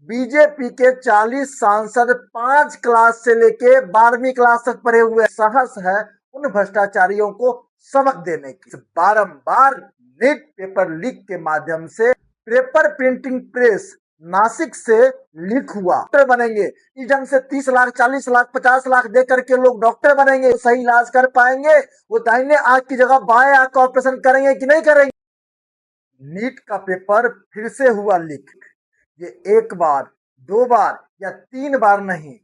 BJP के 40 सांसद 5 class से लेके 12वीं क्लास तक पढ़े हुए साहस है उन भ्रष्टाचारियों को सबक देने की। बारंबार नीट पेपर लीक के माध्यम से पेपर प्रिंटिंग प्रेस नासिक से लीक हुआ। डॉक्टर बनेंगे इस ढंग से 30 लाख 40 लाख 50 लाख दे करके लोग डॉक्टर बनेंगे, सही इलाज कर पाएंगे? वो दाहिने आंख की जगह बाएं आंख का ऑपरेशन करेंगे कि नहीं करेंगे? नीट का पेपर फिर से हुआ लीक। ये एक बार, दो बार या 3 बार नहीं,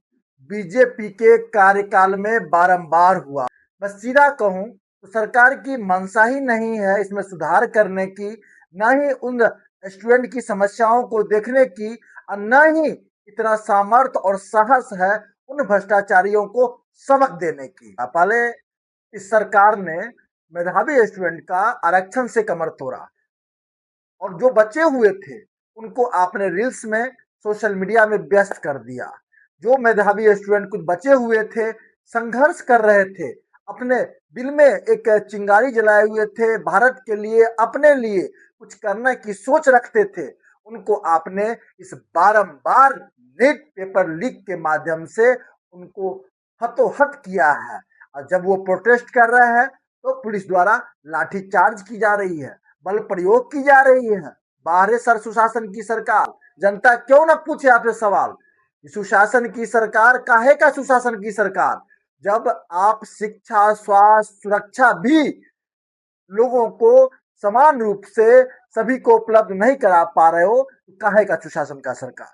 बीजेपी के कार्यकाल में बारंबार हुआ। बस सीधा कहूं तो सरकार की मंशा ही नहीं है इसमें सुधार करने की, न ही उन स्टूडेंट की समस्याओं को देखने की, और न ही इतना सामर्थ्य और साहस है उन भ्रष्टाचारियों को सबक देने की। पहले इस सरकार ने मेधावी स्टूडेंट का आरक्षण से कमर तोड़ा और जो बचे हुए थे उनको आपने रील्स में सोशल मीडिया में व्यस्त कर दिया। जो मेधावी स्टूडेंट कुछ बचे हुए थे, संघर्ष कर रहे थे, अपने दिल में एक चिंगारी जलाए हुए थे, भारत के लिए अपने लिए कुछ करने की सोच रखते थे, उनको आपने इस बारंबार नीट पेपर लीक के माध्यम से उनको हतोहत किया है। और जब वो प्रोटेस्ट कर रहे हैं तो पुलिस द्वारा लाठीचार्ज की जा रही है, बल प्रयोग की जा रही है। बाहर सर सुशासन की सरकार, जनता क्यों न पूछे आपसे सवाल, सुशासन की सरकार काहे का सुशासन की सरकार? जब आप शिक्षा, स्वास्थ्य, सुरक्षा भी लोगों को समान रूप से सभी को उपलब्ध नहीं करा पा रहे हो, तो काहे का सुशासन का सरकार?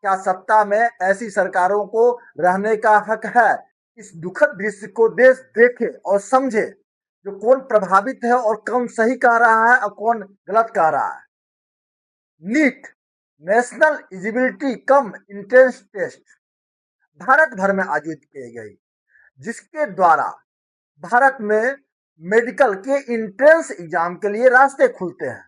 क्या सत्ता में ऐसी सरकारों को रहने का हक है? इस दुखद दृश्य को देश देखे और समझे, जो कौन प्रभावित है और कौन सही कह रहा है और कौन गलत कह रहा है। NEET national eligibility cum entrance test भारत भर में आयोजित किए गए, जिसके द्वारा भारत में मेडिकल के एंट्रेंस एग्जाम के लिए रास्ते खुलते हैं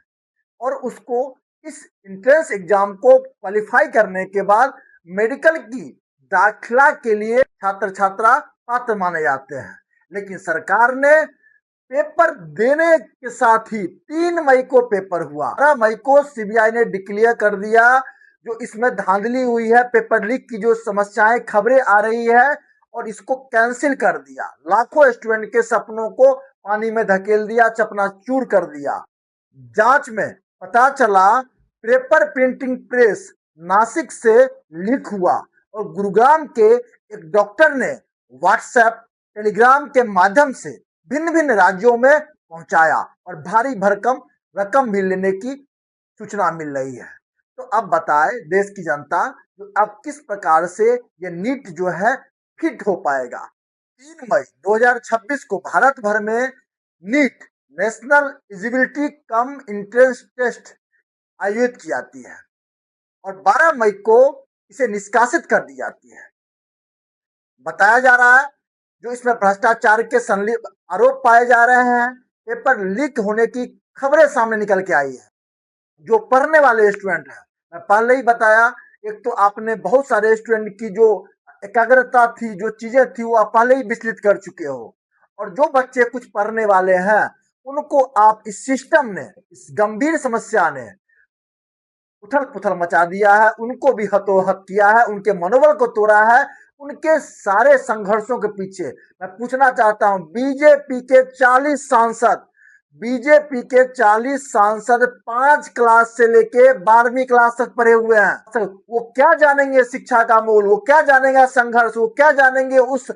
और उसको इस एंट्रेंस एग्जाम को क्वालिफाई करने के बाद मेडिकल की दाखिला के लिए छात्र छात्रा पात्र माने जाते हैं। लेकिन सरकार ने पेपर देने के साथ ही 3 मई को पेपर हुआ, 12 मई को सीबीआई ने डिक्लेयर कर दिया जो इसमें धांधली हुई है, पेपर लीक की जो समस्याएं खबरें आ रही है, और इसको कैंसिल कर दिया। लाखों स्टूडेंट के सपनों को पानी में धकेल दिया, चकनाचूर कर दिया। जांच में पता चला पेपर प्रिंटिंग प्रेस नासिक से लीक हुआ और गुरुग्राम के एक डॉक्टर ने व्हाट्सएप, टेलीग्राम के माध्यम से भिन्न भिन्न राज्यों में पहुंचाया और भारी भरकम रकम भी लेने की सूचना मिल रही है। तो अब बताए देश की जनता, जो अब किस प्रकार से ये नीट जो है फिट हो पाएगा। 3 मई 2026 को भारत भर में NEET national eligibility cum entrance test आयोजित की जाती है और 12 मई को इसे निष्कासित कर दी जाती है। बताया जा रहा है जो इसमें भ्रष्टाचार के आरोप पाए जा रहे हैं, पेपर लीक होने की खबरें सामने निकल के आई है। जो पढ़ने वाले स्टूडेंट हैं, मैं पहले ही बताया, एक तो आपने बहुत सारे स्टूडेंट की जो एकाग्रता थी, जो चीजें थी, वो आप पहले ही विचलित कर चुके हो, और जो बच्चे कुछ पढ़ने वाले हैं उनको आप इस सिस्टम ने, इस गंभीर समस्या ने उथल पुथल मचा दिया है, उनको भी हतोहत किया है, उनके मनोबल को तोड़ा है। उनके सारे संघर्षों के पीछे मैं पूछना चाहता हूं, बीजेपी के 40 सांसद, बीजेपी के 40 सांसद 5 क्लास से लेके 12वीं क्लास तक पढ़े हुए हैं। वो क्या जानेंगे शिक्षा का मूल, वो क्या जानेंगे संघर्ष, वो क्या जानेंगे उस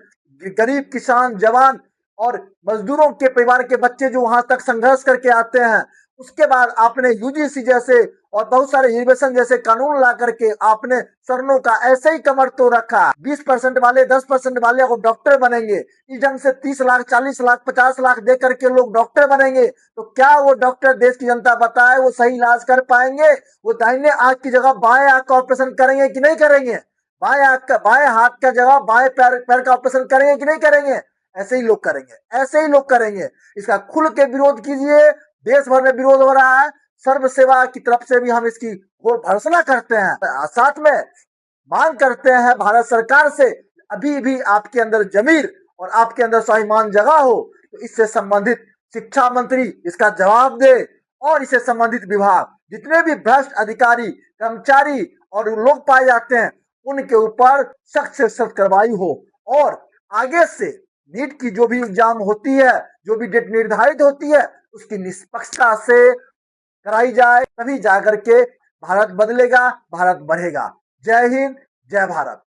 गरीब किसान, जवान और मजदूरों के परिवार के बच्चे जो वहां तक संघर्ष करके आते हैं। उसके बाद आपने यूजीसी जैसे और बहुत सारे रिजर्वेशन जैसे कानून ला करके आपने सवर्णों का ऐसे ही कमर तो रखा। 20% वाले 10% वाले वो डॉक्टर बनेंगे, इस ढंग से 30 लाख 40 लाख 50 लाख दे करके लोग डॉक्टर बनेंगे, तो क्या वो डॉक्टर, देश की जनता बताए, वो सही इलाज कर पाएंगे? वो दाहिने आंख की जगह बाएं आंख का ऑपरेशन करेंगे कि नहीं करेंगे? बाएं हाथ का जगह बाएं पैर का ऑपरेशन करेंगे कि नहीं करेंगे? ऐसे ही लोग करेंगे, ऐसे ही लोग करेंगे। इसका खुल के विरोध कीजिए। देश भर में विरोध हो रहा है, सर्व सेवा की तरफ से भी हम इसकी घोर भर्त्सना करते हैं। साथ में मांग करते हैं भारत सरकार से, अभी भी आपके अंदर जमीर और आपके अंदर स्वाभिमान जगा हो तो इससे संबंधित शिक्षा मंत्री इसका जवाब दे और इससे संबंधित विभाग जितने भी भ्रष्ट अधिकारी, कर्मचारी और लोग पाए जाते हैं उनके ऊपर सख्त से सख्त कार्रवाई हो और आगे से नीट की जो भी एग्जाम होती है, जो भी डेट निर्धारित होती है, उसकी निष्पक्षता से कराई जाए, तभी जाकर के भारत बदलेगा, भारत बढ़ेगा। जय हिंद, जय भारत।